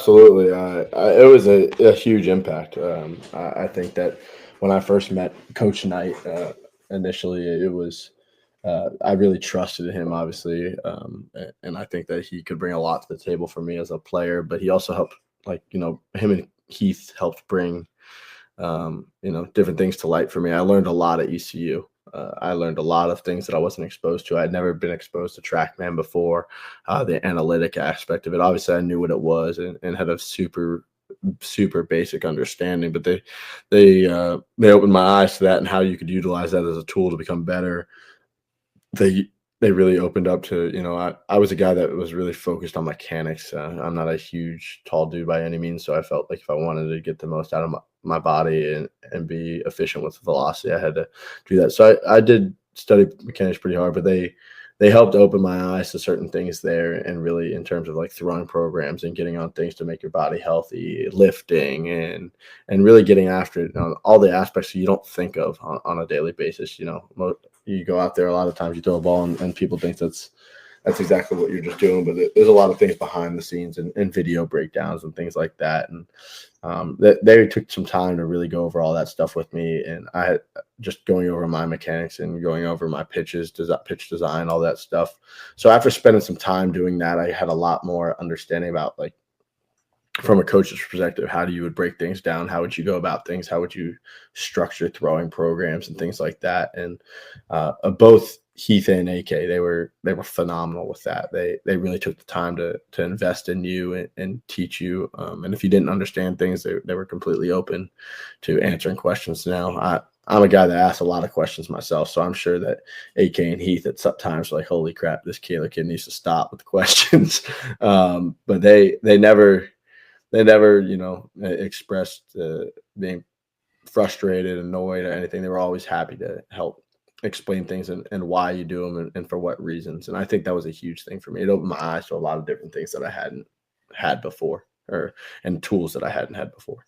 Absolutely. It was a huge impact. I think that when I first met Coach Knight, initially, it was I really trusted him, obviously, and I think that he could bring a lot to the table for me as a player. But he also helped, like him and Heath helped bring different things to light for me. I learned a lot at ECU. I learned a lot of things that I wasn't exposed to. I'd never been exposed to TrackMan before. The analytic aspect of it, obviously, I knew what it was and had a super basic understanding. But they opened my eyes to that and how you could utilize that as a tool to become better. They really opened up to, I was a guy that was really focused on mechanics. I'm not a huge tall dude by any means, so I felt like if I wanted to get the most out of my body and be efficient with velocity, I had to do that. So I did study mechanics pretty hard, but they helped open my eyes to certain things there, and really in terms of like throwing programs and getting on things to make your body healthy, lifting, and really getting after it on all the aspects you don't think of on a daily basis. You go out there, a lot of times you throw a ball and people think that's exactly what you're just doing, but there's a lot of things behind the scenes and video breakdowns and things like that. And they took some time to really go over all that stuff with me, and I had just going over my mechanics and going over my pitch design, all that stuff. So after spending some time doing that, I had a lot more understanding about, like, from a coach's perspective, how you would break things down, how would you go about things, how would you structure throwing programs and things like that. And both Heath and AK, they were phenomenal with that. They really took the time to invest in you and teach you. And if you didn't understand things, they were completely open to answering questions. Now, I'm a guy that asks a lot of questions myself, so I'm sure that AK and Heath at some times were like, holy crap, this KAHLER kid needs to stop with the questions. But they never, expressed being frustrated, annoyed, or anything. They were always happy to help explain things and why you do them and for what reasons. And I think that was a huge thing for me. It opened my eyes to a lot of different things that I hadn't had before, and tools that I hadn't had before.